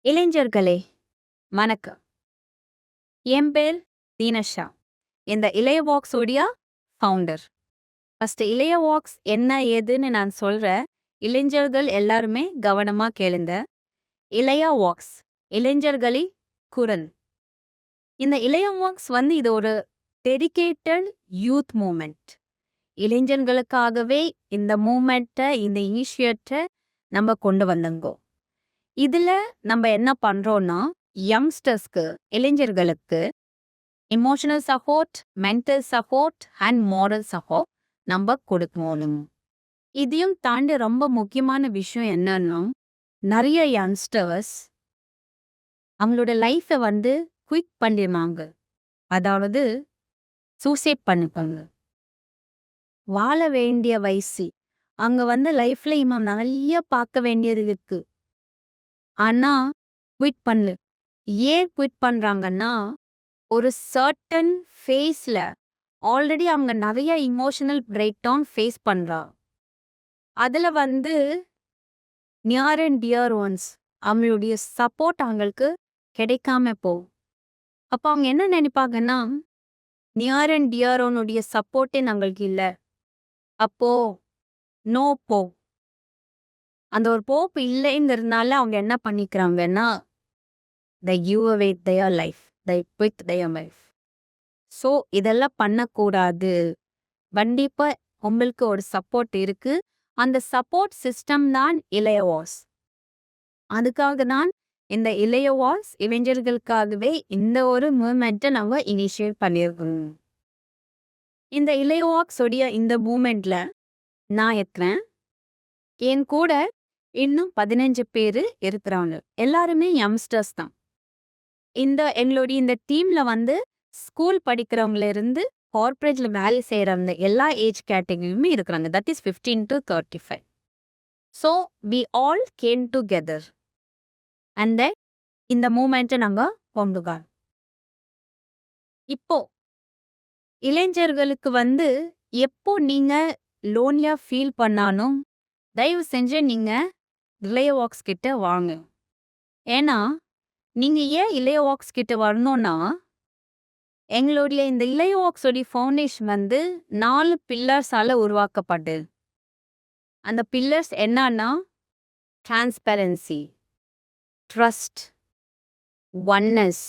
இளைஞர்களே வணக்கம். என் பேர் தீனஷா. இந்த இளைய வாக்ஸ் உடைய ஃபவுண்டர். ஃபர்ஸ்ட் இளைய வாக்ஸ் என்ன ஏதுன்னு நான் சொல்றேன். இளைஞர்கள் எல்லாருமே கவனமா கேளுங்க. இளைய வாக்ஸ் இளைஞர்களி குரல். இந்த இளைய வாக்ஸ் இது ஒரு டெடிகேட்டட் யூத் மூமெண்ட். இளைஞர்களுக்காகவே இந்த மூமெண்ட்டை இந்த இனிஷியேட்டை நம்ம கொண்டு வந்தங்கோ. இதுல நம்ம என்ன பண்றோம்னா யங்ஸ்டர்ஸ்க்கு இளைஞர்களுக்கு emotional support, mental support and moral support நம்ம கொடுக்கணும். இதையும் தாண்டி ரொம்ப முக்கியமான விஷயம் என்னன்னா நிறைய யங்ஸ்டர்ஸ் அவங்களோட லைஃப்பை குயிக் பண்ணிடுவாங்க. அதாவது சூசைட் பண்ணிப்பாங்க. வாழ வேண்டிய வயசு அங்க லைஃப்ல இவன் நிறைய பார்க்க வேண்டியது இருக்கு. ஆனா குவிட் பண்ணு. ஏன் குவிட் பண்றாங்கன்னா ஒரு சர்டன் ஃபேஸ்ல ஆல்ரெடி அவங்க நிறைய இமோஷனல் பிரேக் டவுன் ஃபேஸ் பண்றா. அதுல நியர் அண்ட் டியர் ஒன்ஸ் அவங்களுடைய சப்போர்ட் அவங்களுக்கு கிடைக்காம போகும். அப்போ அவங்க என்ன நினைப்பாங்கன்னா நியர் அண்ட் டியர் ஒன்னுடைய சப்போர்ட்டே நம்மளுக்கு இல்லை, அப்போ நோ போ. அந்த ஒரு போப்பு இல்லைங்கிறதுனால அவங்க என்ன பண்ணிக்கிறாங்கன்னா they give away their life, they quit their life. So இதெல்லாம் பண்ணக்கூடாது. கண்டிப்பா உங்களுக்கு ஒரு சப்போர்ட் இருக்கு. அந்த சப்போர்ட் சிஸ்டம் தான் இளைய வாஸ். அதுக்காக தான் இந்த இளைய வாஸ் இளைஞர்களுக்காகவே இந்த ஒரு மூமெண்ட்டை நம்ம இனிஷியேட் பண்ணியிருக்கோம். இந்த இளைய வாக்ஸ் உடைய இந்த மூமெண்ட்ல நான் இருக்கிறேன். என் கூட இன்னும் 15 பேர் இருக்கிறாங்க. எல்லாருமே யங்ஸ்டர்ஸ் தான். எங்களுடைய இந்த டீம்ல ஸ்கூல் படிக்கிறவங்கள இருந்து கார்பரேட்ல வேலை செய்யறவங்க எல்லா ஏஜ் கேட்டகரியுமே இருக்கிறாங்க. That is 15 to 35. So we all came together and then இந்த மூமெண்ட்டை நாங்கள் கொண்டுgaan. இப்போ இளைஞர்களுக்கு எப்போ நீங்க லோன்லியா ஃபீல் பண்ணாலும் தயவு செஞ்சு நீங்க இளைய வாக்ஸ் கிட்ட வாங்க. ஏன்னா நீங்க ஏன் இளைய வாக்ஸ் கிட்ட வரணும்னா எங்களுடைய இந்த இளைய வாக்ஸோடைய ஃபவுண்டேஷன் 4 பில்லர்ஸால உருவாக்கப்பட்டது. அந்த பில்லர்ஸ் என்னன்னா transparency, trust, oneness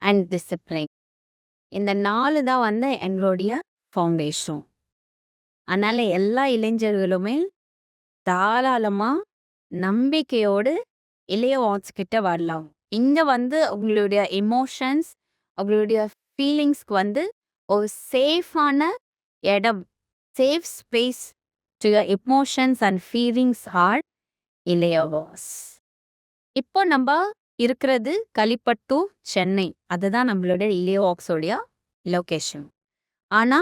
and discipline. இந்த 4 தான் எங்களுடைய ஃபவுண்டேஷன். அதனால எல்லா இளைஞர்களுமே தாராளமா நம்பிக்கையோடு இளைய வாக்ஸ் கிட்ட வரலாம். இங்க உங்களுடைய எமோஷன்ஸ், அவங்களுடைய ஃபீலிங்ஸ்க்கு ஒரு சேஃபான இடம், safe space to your emotions and feelings are இளைய வாஸ். இப்போ நம்ம இருக்கிறது கலிப்பட்டூர், சென்னை. அதுதான் நம்மளுடைய இளைய வாக்ஸோடைய லொகேஷன். ஆனா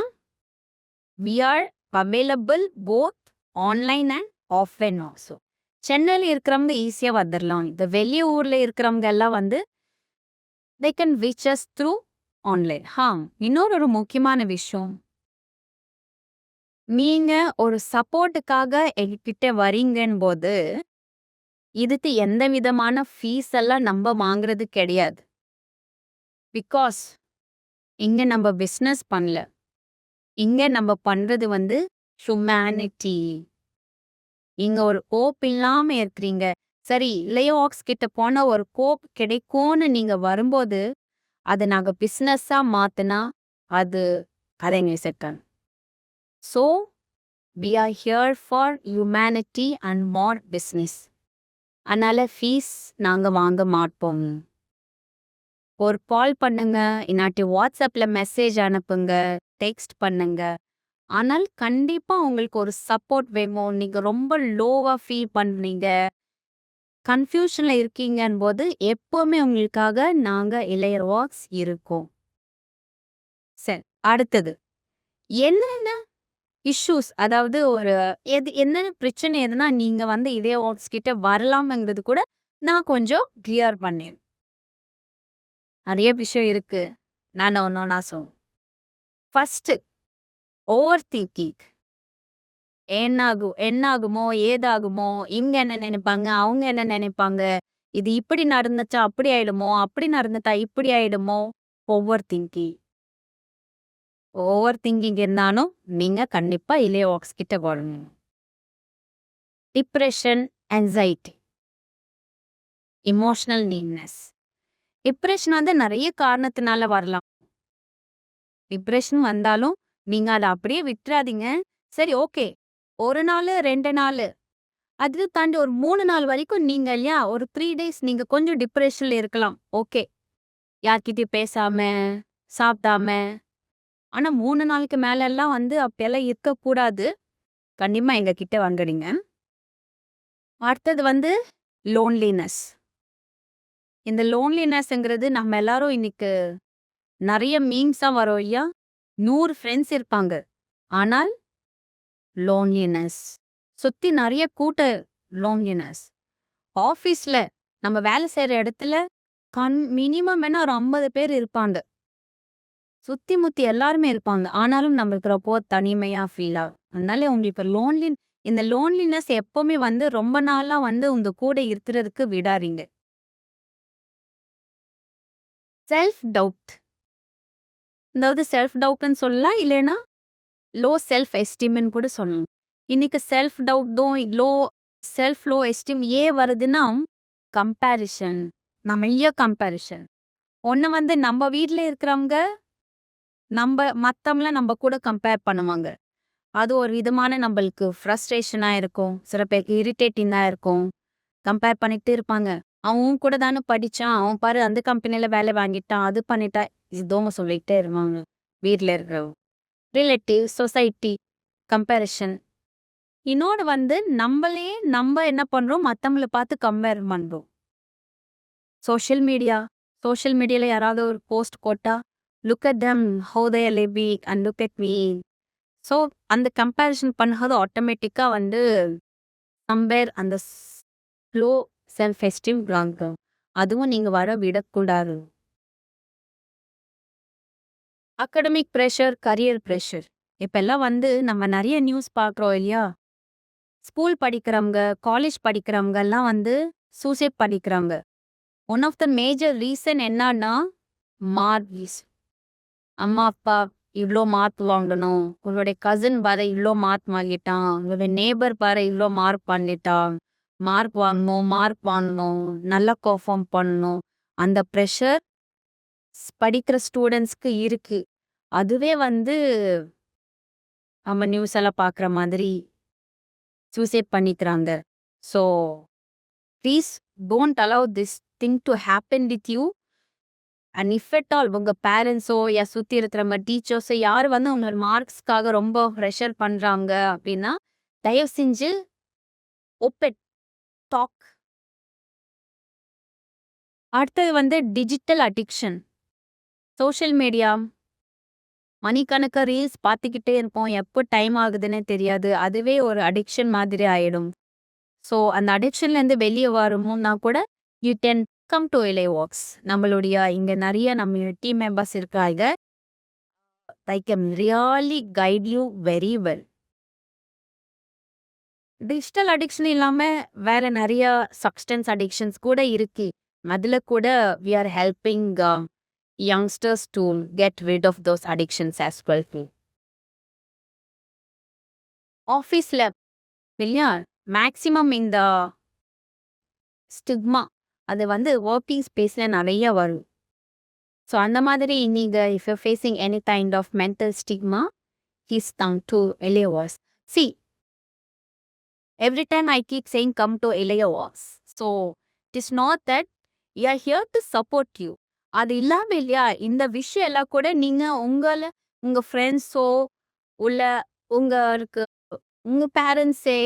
we are available both online and offline also. சென்னையில் இருக்கிறவங்க ஈஸியாக வந்துடலாம். இந்த வெளிய ஊர்ல இருக்கிறவங்க எல்லாம் they can reach us through online. இன்னொரு முக்கியமான விஷயம், நீங்க ஒரு சப்போர்ட்டுக்காக என்கிட்ட வரீங்கன்னு போது இதுக்கு எந்த விதமான ஃபீஸ் எல்லாம் நம்ம வாங்குறது கிடையாது. பிகாஸ் இங்க நம்ம பிஸ்னஸ் பண்ணல. இங்க நம்ம பண்றது ஹியூமனிட்டி. இங்க ஒரு கோப் இல்லாம இருக்கிறீங்க. சரி, இளைய வாக்ஸ் கிட்ட போன ஒரு கோப் கிடைக்கும்னு நீங்க வரும்போது அதை நாங்க பிஸ்னஸா மாத்தினா அது கதைங்க second. So we are here for humanity and more business. அதனால ஃபீஸ் நாங்க வாங்க மாட்டோம். ஒரு கால் பண்ணுங்க, இல்லாட்டி வாட்ஸ்அப்ல மெசேஜ் அனுப்புங்க, டெக்ஸ்ட் பண்ணுங்க. ஆனால் கண்டிப்பா உங்களுக்கு ஒரு சப்போர்ட் வேணும். நீங்க ரொம்ப லோவா ஃபீல் பண்றீங்க, கன்ஃபியூஷன்ல இருக்கீங்கன்னு போது எப்பவுமே உங்களுக்காக நாங்க இளைய வாக்ஸ் இருக்கோம். சரி, அடுத்தது என்னென்ன இஷ்யூஸ், அதாவது ஒரு என்னென்ன பிரச்சனை எதுனா நீங்க இளைய வாக்ஸ் கிட்ட வரலாம்ங்கிறது கூட நான் கொஞ்சம் கிளியர் பண்ணேன். நிறைய விஷயம் இருக்கு, நான் ஒன்னொன்னா சொல்லுவேன். First, over thinking. என்னாகுமோ ஏதாகுமோ, இவங்க என்ன நினைப்பாங்க, அவங்க என்ன நினைப்பாங்க, இது இப்படி நடந்துச்சா அப்படி ஆயிடுமோ, அப்படி நடந்துட்டா இப்படி ஆயிடுமோ. Over thinking. ஓவர் திங்கிங் இருந்தாலும் நீங்க கண்டிப்பா இலியோவாக்ஸ் கிட்ட வரணும். Depression, anxiety, emotional neatness. Depression வந்து நிறைய காரணத்தினால வரலாம். டிப்ரெஷன் வந்தாலும் நீங்க அதை அப்படியே விட்டுறாதீங்க. சரி, ஓகே, 1 நாள் 2 நாள், அது தாண்டி ஒரு 3 நாள் வரைக்கும் நீங்க இல்லையா, ஒரு 3 டேஸ் நீங்க கொஞ்சம் டிப்ரெஷன்ல இருக்கலாம். ஓகே, யார்கிட்டயும் பேசாம, சாப்பிடாம. ஆனா 3 நாளுக்கு மேல எல்லாம் வந்து அப்படியெல்லாம் இருக்கக்கூடாது. கண்டிப்பா எங்க கிட்ட வந்துடுங்க. அடுத்தது வந்து லோன்லினஸ். இந்த லோன்லினஸ்ங்கிறது நம்ம எல்லாரும் இன்னைக்கு நிறைய மீம்ஸா வரும் இல்லையா. 100 ஃப்ரெண்ட்ஸ் இருப்பாங்க, ஆனால் லோன்லினஸ். சுத்தி நிறைய கூட்ட லோன்லினஸ். ஆஃபீஸ்ல நம்ம வேலை செய்யற இடத்துல மினிமம் என்ன ஒரு 50 பேர் இருப்பாங்க. சுத்தி முத்தி எல்லாருமே இருப்பாங்க. ஆனாலும் நம்ம இருக்கிறப்போ தனிமையா ஃபீல் ஆகும். அதனால உங்களுக்கு இந்த லோன்லினஸ் எப்பவுமே வந்து ரொம்ப நாளா வந்து உங்க கூட இருக்கிறதுக்கு விடாதீங்க. Self doubt. அதாவது செல்ஃப் டவுட்னு சொல்லலாம், இல்லைன்னா லோ செல்ஃப் எஸ்டீம்னு கூட சொல்லணும். இன்னைக்கு செல்ஃப் டவுட்டும் லோ எஸ்டீம் ஏன் வருதுன்னா, கம்பேரிஷன். நிறைய கம்பேரிஷன். ஒண்ணு வந்து நம்ம வீட்ல இருக்கிறவங்க மத்தவங்கள நம்ம கூட கம்பேர் பண்ணுவாங்க. அது ஒரு விதமான நம்மளுக்கு ஃப்ரஸ்ட்ரேஷனா இருக்கும். சில பேருக்கு இரிட்டேட்டிங்கா இருக்கும். கம்பேர் பண்ணிட்டே இருப்பாங்க. அவன் கூட தானே படிச்சான், அவன் பாரு அந்த கம்பெனில வேலை வாங்கிட்டான், அது பண்ணிட்டா. இதோங்க சொல்லிட்டே இருப்பாங்க வீட்ல இருக்கிறவங்க. Relative, society, comparison. இன்னொன்று வந்து நம்ம என்ன பண்றோம், மத்தவங்கள பார்த்து கம்பேர் பண்றோம். சோஷியல் மீடியால யாராவது ஒரு போஸ்ட் போட்டா, look at them how they are living and look at me. So அந்த கம்பேரிஷன் பண்ணுறது ஆட்டோமேட்டிக்கா வந்து அந்த ஸ்லோ செல்ஃப் எஸ்டீம் வாங்க. அதுவும் நீங்க வர விடக்கூடாது. Academic pressure, career pressure. இப்பெல்லாம் வந்து நம்ம நிறைய நியூஸ் பார்க்குறோம் இல்லையா. ஸ்கூல் படிக்கிறவங்க, காலேஜ் படிக்கிறவங்க எல்லாம் வந்து சூசைட் பண்ணிக்கிறாங்க. One of the major reason என்னன்னா, மார்க்ஸ். அம்மா அப்பா இவ்வளோ மார்க் வாங்கணும், உங்களுடைய கசின் பாரு இவ்வளோ மார்க் வாங்கிட்டான், உங்களுடைய நேபர் பாரு இவ்வளோ மார்க் பண்ணிட்டான், மார்க் வாங்கணும், நல்லா பெர்ஃபார்ம் பண்ணணும். அந்த ப்ரெஷர் படிக்கிற ஸ்டூடெண்ட்ஸ்க்கு இருக்கு. அதுவே வந்து நம்ம நியூஸ் எல்லாம் பார்க்குற மாதிரி சூசைட் பண்ணிக்கிறாங்க. So please don't allow this thing to happen with you. And if at all உங்க பேரண்ட்ஸோ சுற்றி இருக்கிற நம்ம டீச்சர்ஸோ யார் வந்து உங்களோட மார்க்ஸ்க்காக ரொம்ப ப்ரெஷர் பண்ணுறாங்க அப்படின்னா, தயவு செஞ்சு ஓப்பன் டாக். அடுத்தது வந்து டிஜிட்டல் அடிக்ஷன். சோஷியல் மீடியா மணிக்கணக்காக ரீல்ஸ் பார்த்துக்கிட்டே இருப்போம். எப்போ டைம் ஆகுதுன்னே தெரியாது. அதுவே ஒரு அடிக்ஷன் மாதிரி ஆயிடும். ஸோ அந்த அடிக்ஷன்லேருந்து வெளியே வரணும்னா கூட யூ கேன் கம் டு இலியோவாக்ஸ். நம்மளுடைய இங்கே நிறைய நம்ம டீம் மெம்பர்ஸ் இருக்காங்க. they can really guide you very well. Digital addiction இல்லாமல் வேற நிறைய சப்ஸ்டன்ஸ் அடிக்ஷன்ஸ் கூட இருக்கு. அதில் கூட we are helping youngsters to get rid of those addictions as well too. ஆஃபீஸில் இல்லையா, மேக்சிமம் இந்த ஸ்டிக்மா அது வந்து ஒர்க்கிங் ஸ்பேஸில் நிறைய வரும். ஸோ அந்த மாதிரி நீங்கள் if you facing any kind of mental stigma, he's come to இலியோவாக்ஸ். See, every time I keep saying come to இலியோவாக்ஸ். So it is not that we are here to support you. அது இல்லாமல் இல்லையா, இந்த விஷயம் எல்லாம் கூட நீங்கள் உங்கள் ஃப்ரெண்ட்ஸோ உள்ள உங்களுக்கு உங்கள் பேரண்ட்ஸே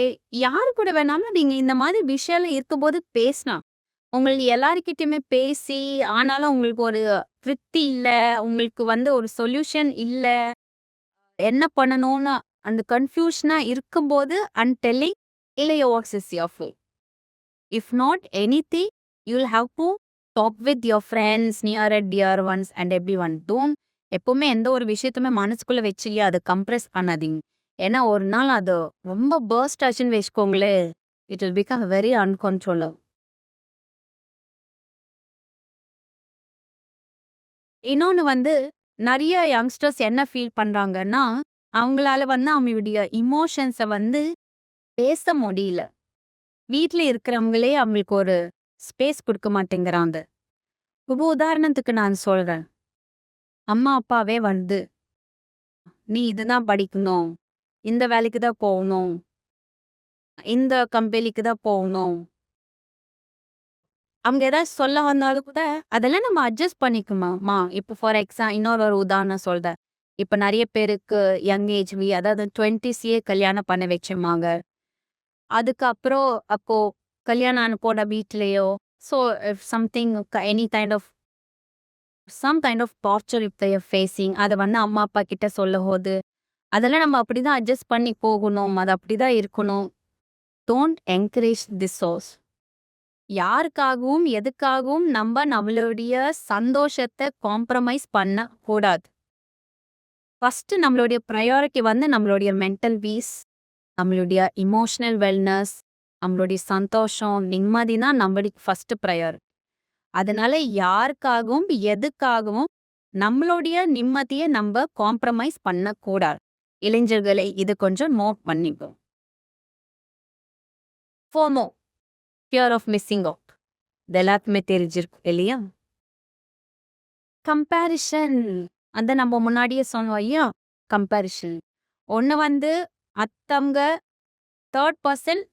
யாரு கூட வேணாலும் நீங்கள் இந்த மாதிரி விஷயம் இருக்கும்போது பேசினா, உங்களுக்கு எல்லாருக்கிட்டையுமே பேசி ஆனாலும் உங்களுக்கு ஒரு திருப்தி இல்லை, உங்களுக்கு வந்து ஒரு சொல்யூஷன் இல்லை, என்ன பண்ணணும்னு அந்த கன்ஃபியூஷனாக இருக்கும்போது அண்ட் டெல்லிங் இலியோவாக்ஸ் is your friend. If not anything, you will have to talk with your friends, near and dear ones and every one. Don't எப்பவுமே எந்த ஒரு விஷயத்தையுமே மனசுக்குள்ளே வச்சுக்கி அதை கம்ப்ரெஸ் பண்ணாதீங்க. ஏன்னா ஒரு நாள் அது ரொம்ப பர்ஸ்ட் ஆச்சுன்னு வச்சுக்கோங்களேன், it will become very uncontrollable. இன்னொன்னு வந்து நெறைய யங்ஸ்டர்ஸ் என்ன ஃபீல் பண்றாங்கன்னா, அவங்களால வந்து அவங்களுடைய எமோஷன்ஸ வந்து பேச முடியல. வீட்ல இருக்கிறவங்களே அவங்களுக்கு ஒரு ஸ்பேஸ் குடுக்க மாட்டேங்கிறாங்க. இப்ப உதாரணத்துக்கு நான் சொல்றேன். அம்மா, அப்பாவே வந்து, "நீ இதுதான் படிக்கணும். இந்த வேலைக்கு தான் போகணும். இந்த கம்பெனிக்கு தான் போகணும்." அவங்க ஏதாவது சொல்ல வந்தாலும் கூட, அதெல்லாம் நம்ம அட்ஜஸ்ட் பண்ணிக்கணுமா? இப்போ ஃபார் இன்னொரு ஒரு உதாரணம் சொல்றேன். இப்ப நெறைய பேருக்கு யங் அதாவது 20ஸ்லயே கல்யாணம் பண்ண வச்சுருவாங்க. அதுக்கப்புறம் அப்போ கல்யாணம் ஆன போன வீட்லயோ, so if something any some kind of torture if they are facing அத வந்து அம்மா, அப்பா கிட்ட சொல்லும்போது, அதெல்லாம் நம்ம அப்படிதான் அட்ஜஸ்ட் பண்ணி போகணும். அது அப்படிதான் இருக்கணும். Don't encourage this source. யாருக்காகவும், எதுக்காகவும் நம்மளுடைய சந்தோஷத்த காம்ப்ரமைஸ் பண்ணக்கூடாது. ஃபர்ஸ்ட்டு நம்மளுடைய ப்ரையாரிட்டி வந்து நம்மளுடைய மென்டல் பீஸ், நம்மளுடைய எமோஷனல் வெல்னஸ், நம்மளுடைய சந்தோஷம், நிம்மதி தான் நம்மளுக்கு ஃபர்ஸ்ட்டு ப்ரையாரிட்டி. அதனால யாருக்காகவும், எதுக்காகவும் நம்மளுடைய நிம்மதிய நம்ப காம்ப்ரமைஸ் பண்ணக்கூடாது. இளைஞர்களே இது கொஞ்சம் நோட் பண்ணிக்கோ. FOMO, fear of missing out. இது எல்லாருக்குமே தெரிஞ்சிருக்கும் இல்லையா? கம்பேரிசன் அந்த நம்ம முன்னாடியே சொன்னோம் ஐயா, கம்பேரிசன். ஒண்ணு வந்து மத்தவங்க 3 பெர்சன்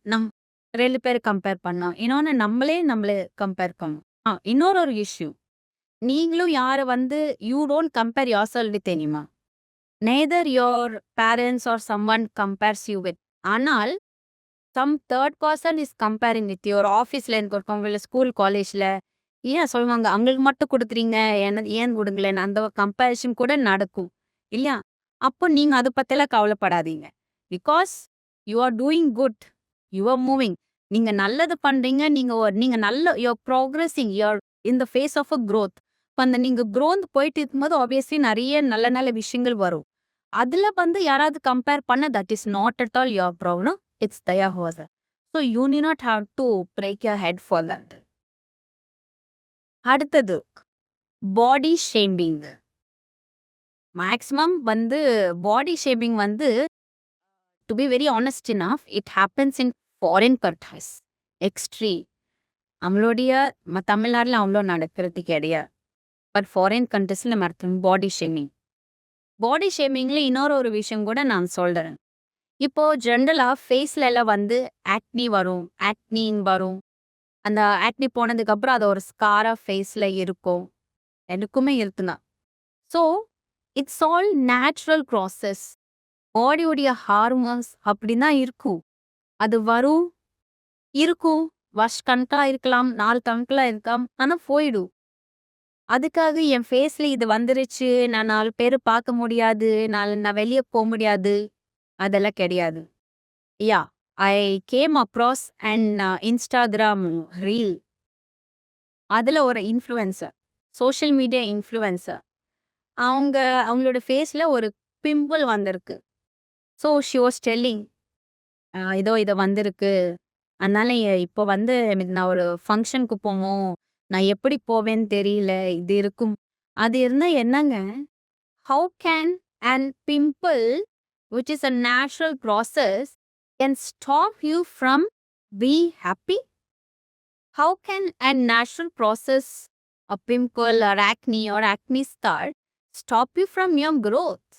2 பேர் கம்பேர் பண்ணலாம். இன்னொன்னு நம்மளே கம்பேர் பண்ணலாம். இன்னொரு ஒரு இஷ்யூ. நீங்களும் யார வந்து you don't compare yourself with anyone. Neither your parents are someone compares you with. ஆனால் some 3 person is comparing with your ஆஃபீஸ்ல இருக்கவங்க, இல்ல ஸ்கூல், காலேஜ்ல ஏன் சொல்லுவாங்க, அவங்களுக்கு மட்டும் குடுக்குறீங்க, ஏன் குடுக்கலன்னு அந்த கம்பேரிசன் கூட நடக்கும். இல்லையா? அப்போ நீங்க அத பத்திலாம் கவலைப்படாதீங்க. Because you are doing good. You are moving. நீங்க நல்லது பண்றீங்க. நீங்க நல்ல you are progressing. You are in the phase of a growth. இப்ப அந்த நீங்க குரோத் போயிட்டு இருக்கும்போது ஆப்வியஸ்லி நெறைய நல்ல நல்ல விஷயங்கள் வரும். அதுல வந்து யாராவது கம்பேர் பண்ண that is not at all your problem. It's their harsher. So you need not have to break your head for that. அடுத்தது பாடி ஷேமிங். மேக்ஸிமம் வந்து பாடி ஷேமிங் வந்து to be very honest enough it happens in foreign countries. Extreme. நம்மளுடைய தமிழ்நாட்டில் அவ்வளோ நடக்கிறது கிடையாது. But foreign கண்ட்ரீஸில் நடத்தும் பாடி ஷேமிங். பாடி ஷேமிங்ல இன்னொரு ஒரு விஷயம் கூட நான் சொல்றேன். இப்போ ஜென்ரலா ஃபேஸ்ல எல்லாம் வந்து ஆக்னி வரும், ஆக்னின்னு வரும். அந்த ஆக்னி போனதுக்கு அப்புறம் அது ஒரு ஸ்காரா ஃபேஸ்ல இருக்கும். எனக்குமே இருக்குதான். So it's all natural process. பாடியோடைய ஹார்மோன்ஸ் அப்படிதான் இருக்கும். அது வரும், இருக்கும். கணக்கா இருக்கலாம், நாள் கணக்கில் இருக்கலாம், ஆனால் போயிடும். அதுக்காக என் ஃபேஸ்ல இது வந்துருச்சு, நான் 4 பேர் பார்க்க முடியாது, நான் வெளியே போக முடியாது, அதெல்லாம் கிடையாது. Yeah, I came across and Instagram reel. அதுல ஒரு இன்ஃப்ளூயன்சர், சோஷியல் மீடியா இன்ஃப்ளூயன்சர், அவங்களோட ஃபேஸ்ல ஒரு பிம்பிள் வந்திருக்கு. ஸோ ஷி வாஸ் டெல்லிங், இதோ இது வந்திருக்கு. அதனால இப்போ வந்து எனக்கு நான் ஒரு ஃபங்க்ஷனுக்கு போகணும். நான் எப்படி போவேன்னு தெரியல. இது இருக்கும். அது இருந்தா என்னங்க? How can an pimple, which is a natural process, can stop you from being happy? How can a natural process, a pimple or acne scar, stop you from your growth?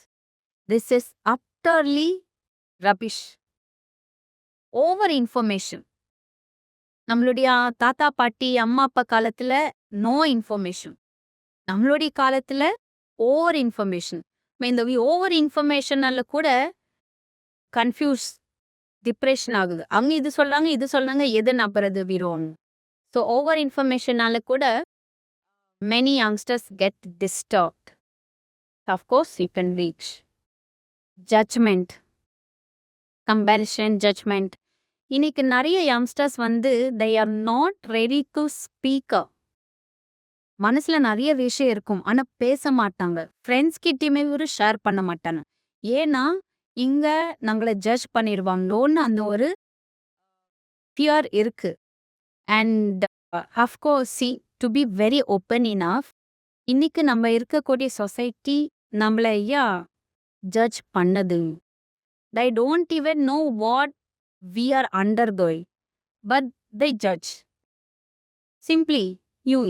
This is utterly rubbish. Over information. நம்மளுடைய தாத்தா, பாட்டி, அம்மா, அப்பா காலத்துல no information. நம்மளுடைய காலத்துல over information. இந்த ஓவர் இன்ஃபர்மேஷனால கூட கன்ஃபியூஸ், டிப்ரெஷன் ஆகுது. அவங்க இது சொல்றாங்க, எது நம்புறது விரோன். ஸோ ஓவர் இன்ஃபர்மேஷனால கூட many youngsters get disturbed. Of course you can reach judgment, comparison, judgment. இன்னைக்கு நிறைய யங்ஸ்டர்ஸ் வந்து they are not ready to speak up. மனசுல நிறைய விஷயம் இருக்கும், ஆனா பேச மாட்டாங்க. ஃப்ரெண்ட்ஸ் கிட்டயுமே ஒரு ஷேர் பண்ண மாட்டாங்க. ஏன்னா இங்க நம்மளை ஜட்ஜ் பண்ணிடுவாங்களோன்னு அந்த ஒரு ஃபியர் இருக்கு. And of course to be very open enough, இன்னைக்கு நம்ம இருக்கக்கூடிய சொசைட்டி நம்மள ஜட்ஜ் பண்ணது. They don't even know what we are undergoing, but they judge. Simply, you.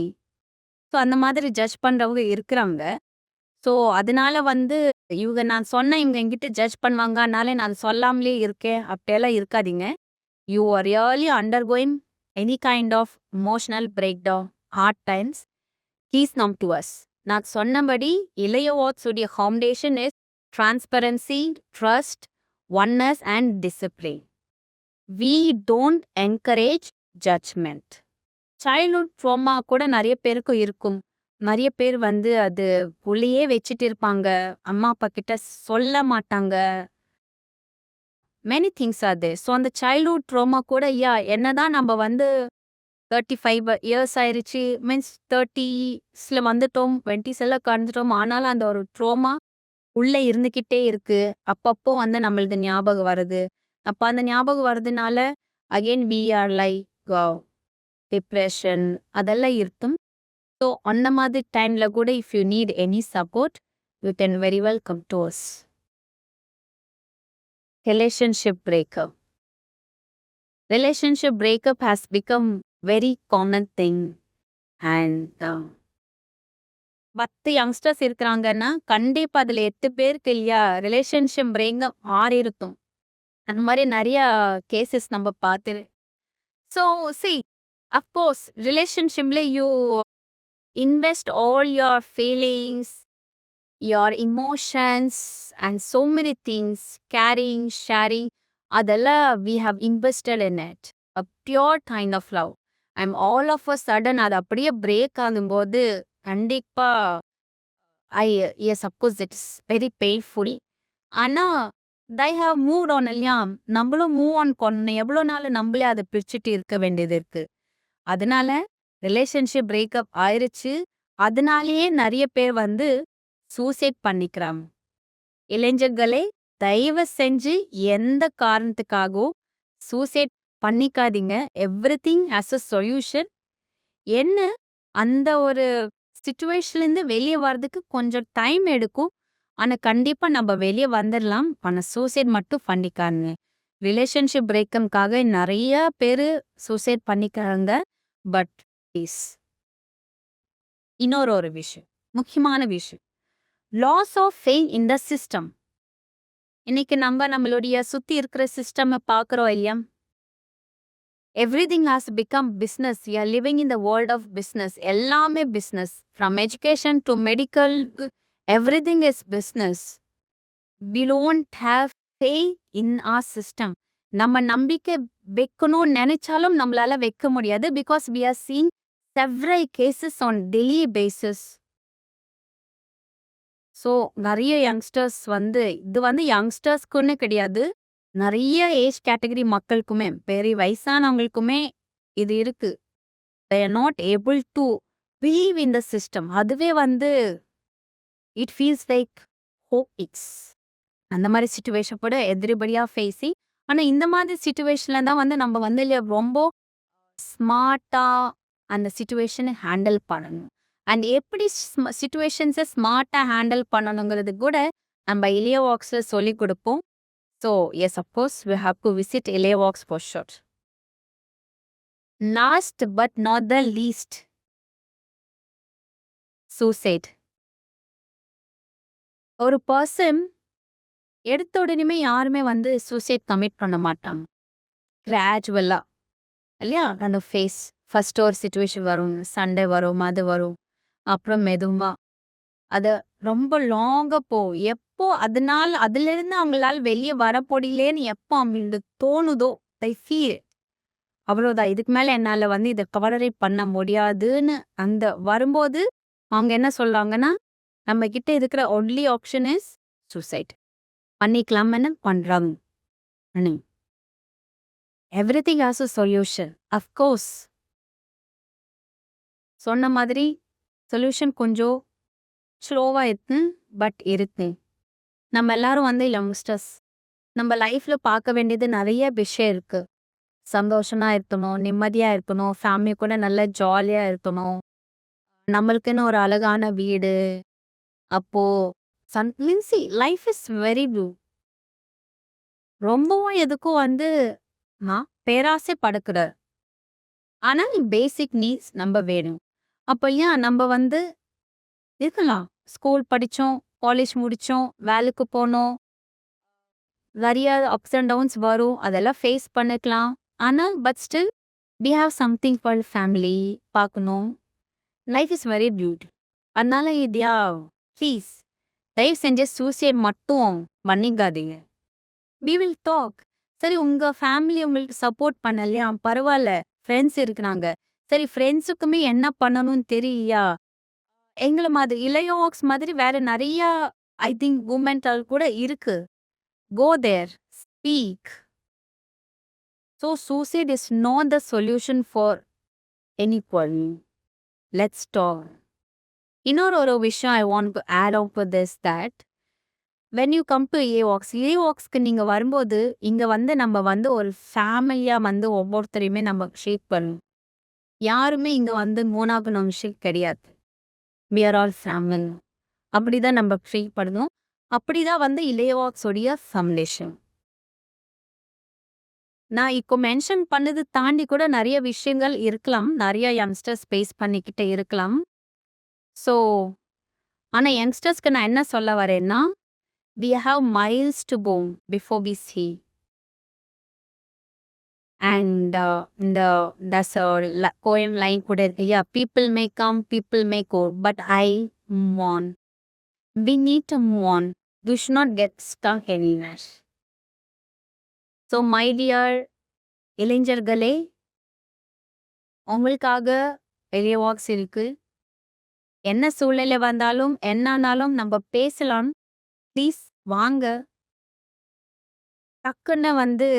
So அந்த மாதிரி ஜட்ஜ் பண்றவங்க இருக்கிறாங்க. ஸோ அதனால நான் சொன்ன இவங்க என்கிட்ட ஜட்ஜ் பண்ணுவாங்க, அதனால நான் சொல்லாமலே இருக்கேன் அப்படியெல்லாம் இருக்காதீங்க. You are really undergoing any kind of emotional breakdown, hard times. Please come to us. நான் சொன்னபடி இளையவாட்ஸ் உடைய foundation is transparency, trust, oneness and discipline. We don't encourage judgment. Childhood trauma கூட நிறைய பேருக்கு இருக்கும். நிறைய பேர் அது உள்ளேயே வச்சுட்டு இருப்பாங்க. அம்மா அப்பா கிட்ட சொல்ல மாட்டாங்க. மெனி திங்ஸ் அது. ஸோ அந்த சைல்ட்ஹுட் ட்ராமா கூட என்னதான் நம்ம 35 இயர்ஸ் ஆயிருச்சு, மீன்ஸ் 30ஸ்ல வந்துட்டோம், 20s எல்லாம் கடந்துட்டோம். ஆனாலும் அந்த ஒரு ட்ராமா உள்ள இருந்துகிட்டே இருக்கு. அப்பப்போ நம்மளது ஞாபகம் வருது. அப்ப அந்த ஞாபகம் வருதுனால again we are like depression அதெல்லாம் இருக்கும். ஸோ அந்த மாதிரி டைம்ல கூட if you need any support, you can very well come to us. Relationship breakup. Relationship breakup has become very common thing. And 10 youngsters இருக்கிறாங்கன்னா கண்டிப்பா அதுல 8 பேருக்கு ரிலேஷன்ஷிப் பிரேக்கப் ஆறிருக்கும். அந்த மாதிரி நிறைய கேசஸ் நம்ம பார்த்து. ஸோ சி, அஃப்கோர்ஸ் ரிலேஷன்ஷிப்ல you invest all your feelings, your emotions and so many things, caring, sharing, அதெல்லாம் we have invested in it. A pure kind of love. I'm all of a sudden அது அப்படியே break ஆகும்போது கண்டிப்பா yes of course it is very painful. ஆனா they have moved on இல்லையா? நம்மளும் move on பண்ணணும். எவ்வளோ நாள் நம்மளே அதை பிரிச்சுட்டு இருக்க வேண்டியது இருக்கு. அதனால ரிலேஷன்ஷிப் பிரேக்கப் ஆயிருச்சு. அதனாலேயே நிறைய பேர் சூசைட் பண்ணிக்கிறாங்க. இளைஞர்களே, தயவு செஞ்சு எந்த காரணத்துக்காகவும் சூசைட் பண்ணிக்காதீங்க. Everything has a solution. என்ன அந்த ஒரு சிச்சுவேஷன்லேருந்து வெளியே வர்றதுக்கு கொஞ்சம் டைம் எடுக்கும். ஆனா கண்டிப்பா நம்ம வெளியே வந்துடலாம். ஆனா சூசைட் மட்டும் பண்ணிக்காருங்க. ரிலேஷன்ஷிப் பிரேக்கம்காக நிறைய பேரு சூசைட் பண்ணிக்கிறாங்க. பட் ப்ளீஸ், இன்னொரு விஷயம், முக்கியமான விஷயம், loss of faith in the system. இன்னைக்கு நம்மளுடைய சுத்தி இருக்கிற சிஸ்டம் பார்க்குறோம் இல்லையா? Everything has become business. We are living in the world of business. எல்லாமே business. From education to medical, everything is business. We don't have faith in our system. நம்ம நம்பிக்கை வைக்கணும்னு நினைச்சாலும் நம்மளால வைக்க முடியாது. because we are seeing several cases on daily basis. So நிறைய youngsters இது யங்ஸ்டர்ஸ்க்குன்னு கிடையாது, நிறைய ஏஜ் கேட்டகரி மக்களுக்குமே, பெரிய வயசானவங்களுக்குமே இது இருக்கு. they are not able to believe in the system. அதுவே it feels like hopeless. அந்த மாதிரி சிச்சுவேஷன் கூட எதிரிபடியாக ஃபேஸிங். ஆனால் இந்த மாதிரி சிச்சுவேஷனில் தான் நம்ம ரொம்ப ஸ்மார்ட்டாக அந்த சிச்சுவேஷனை ஹேண்டில் பண்ணணும். அண்ட் எப்படி சிச்சுவேஷன்ஸை ஸ்மார்ட்டாக ஹேண்டில் பண்ணணுங்கிறது கூட நம்ம இளையவாக்ஸில் சொல்லி கொடுப்போம். So yes, of course we have to visit இளையவாக்ஸ் for sure. Last but not the least, suicide. ஒரு பர்சன் எடுத்த உடனே யாருமே சூசைட் கமிட் பண்ண மாட்டாங்க. கிராஜுவலா இல்லையா? அந்த ஃபேஸ் ஃபர்ஸ்ட் ஒரு சிச்சுவேஷன் வரும், சண்டை வரும், அது வரும், அப்புறம் மெதுவா அது ரொம்ப லாங்கா போகும். எப்போ அதுலேருந்து அவங்களால வெளியே வர முடியலேன்னு எப்போ அவங்களுக்கு தோணுதோ, தை ஃபீல் அவ்வளோதான், இதுக்கு மேலே என்னால் இதை கவரே பண்ண முடியாதுன்னு அந்த வரும்போது அவங்க என்ன சொல்றாங்கன்னா, நம்ம கிட்ட இருக்கிற ஒன்லி ஆப்ஷன் இஸ் சூசைட். பண்ணிக்கலாம்னு பண்றாங்க. Everything has a solution. Of course சொன்ன மாதிரி சொல்யூஷன் கொஞ்சம் ஸ்லோவாக இருக்கு, பட் இருக்கு. நம்ம எல்லாரும் யங்ஸ்டர்ஸ், நம்ம லைஃப்ல பார்க்க வேண்டியது நிறைய விஷயம் இருக்கு. சந்தோஷமா இருக்கணும், நிம்மதியா இருக்கணும், ஃபேமிலி கூட நல்லா ஜாலியா இருக்கணும், நம்மளுக்குன்னு ஒரு அழகான வீடு. அப்போ Lincy life is very blue. ரொம்பவும் எதுக்கும் வந்து பேராசை படக்கூடாது. ஆனா பேசிக் நீட்ஸ் நம்ம வேணும். அப்ப ஏன் நம்ம வந்து இருக்கலாம். ஸ்கூல் படிச்சோம், காலேஜ் முடிச்சோம், வேலைக்கு போனோம். நிறைய அப்ஸ் அண்ட் டவுன்ஸ் வரும். அதெல்லாம் ஃபேஸ் பண்ணிக்கலாம். ஆனா but still we have something for family பார்க்கணும். Life is very beauty. அதனால இதியா ப்ளீஸ் தயவு செஞ்சு சூசைட் மட்டும் பண்ணிக்காதீங்க. We will talk. சரி உங்க ஃபேமிலி உங்களுக்கு சப்போர்ட் பண்ணலையா? பரவாயில்ல. ஃப்ரெண்ட்ஸ் இருக்கிறாங்க. சரி ஃப்ரெண்ட்ஸுக்குமே என்ன பண்ணணும்னு தெரியலையா? எங்கள மாதிரி இளையோக்ஸ் மாதிரி வேற நிறைய ஐ திங்க் மூமெண்டல் கூட இருக்கு. Go there, speak. So suicide is not the solution for any problem. Let's talk. இன்னொரு விஷயம் I want to add on to this that when you come to AWOCSக்கு நீங்க வரும்போது இங்க வந்து நம்ம வந்து ஒரு ஃபேமிலியா வந்து ஒவ்வொருத்தரையுமே நம்ம ஷேக் பண்ணணும். யாருமே இங்க வந்து மூணாவது நிமிஷம் கிடையாது. We are all family. அப்படிதான் நம்ம ட்ரீட் பண்ணணும். அப்படிதான் வந்து இளையவாக்ஸோடைய ஃபவுண்டேஷன். நான் இப்போ மென்ஷன் பண்ணது தாண்டி கூட நிறைய விஷயங்கள் இருக்கலாம். நிறைய யங்ஸ்டர்ஸ் ஃபேஸ் பண்ணிக்கிட்டே இருக்கலாம். ஸோ ஆனா யங்ஸ்டர்ஸ்க்கு நான் என்ன சொல்ல வரேன்னா, we have miles to go before we see. And that's a poem line கூட இருக்கு. Yeah, people may come, people may go, but I move on. We need to move on. We should not get stuck anywhere. So my dear இளைஞர்களே, உங்களுக்காக எலியவாக்ஸ் இருக்கு. என்ன சூழ்நிலை வந்தாலும் என்னானாலும் நம்ம பேசலாம். ப்ளீஸ் வாங்க. டக்குன்னு வந்து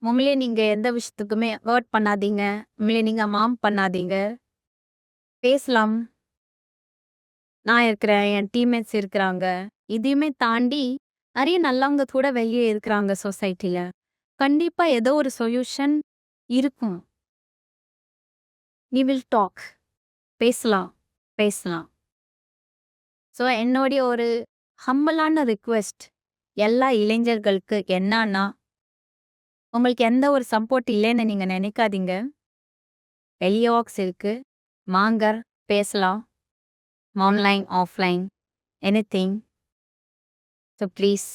உங்களே நீங்க எந்த விஷயத்துக்குமே ஹர்ட் பண்ணாதீங்க. உங்களே நீங்க மாம் பண்ணாதீங்க. பேசலாம். நான் இருக்கிறேன், என் டீம்மேட்ஸ் இருக்கிறாங்க. இதையுமே தாண்டி நிறைய நல்லவங்க கூட வெளியே இருக்கிறாங்க சொசைட்டில. கண்டிப்பா ஏதோ ஒரு சொல்யூஷன் இருக்கும். We will talk. பேசலாம். ஸோ என்னுடைய ஒரு ஹம்பலான ரிக்வெஸ்ட் எல்லா இளைஞர்களுக்கு என்னன்னா, உங்களுக்கு எந்த ஒரு சப்போர்ட் இல்லைன்னு நீங்க நினைக்காதீங்க. எலியவாக்ஸ் இருக்கு. வாங்க பேசலாம். Online, offline, anything. So please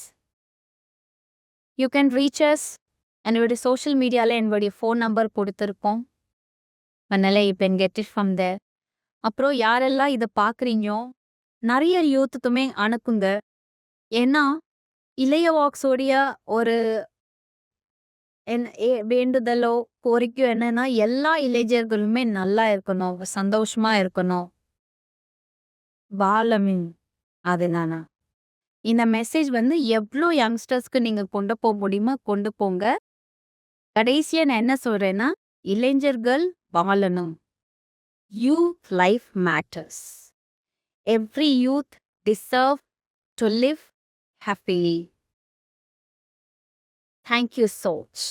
you can reach us. என்னுடைய சோஷியல் மீடியாவில் என்னுடைய ஃபோன் நம்பர் கொடுத்துருக்கோம். அதனால you can get it from there. அப்புறம் யாரெல்லாம் இதை பார்க்குறீங்களோ நிறைய யூத்துக்குமே அனுப்புங்க. ஏன்னா இளையவாக்ஸோடைய ஒரு வேண்டுதலோ கோரிக்கையோ என்னன்னா எல்லா இளைஞர்களுமே நல்லா இருக்கணும், சந்தோஷமா இருக்கணும். வாழமின் அதுதானா இந்த மெசேஜ் வந்து எவ்வளோ யங்ஸ்டர்ஸ்க்கு நீங்க கொண்டு போக முடியுமோ கொண்டு போங்க. கடைசியா நான் என்ன சொல்றேன்னா, இளைஞர்கள் வாழணும். Youth life matters. Every youth deserve to live happily. Thank you so much.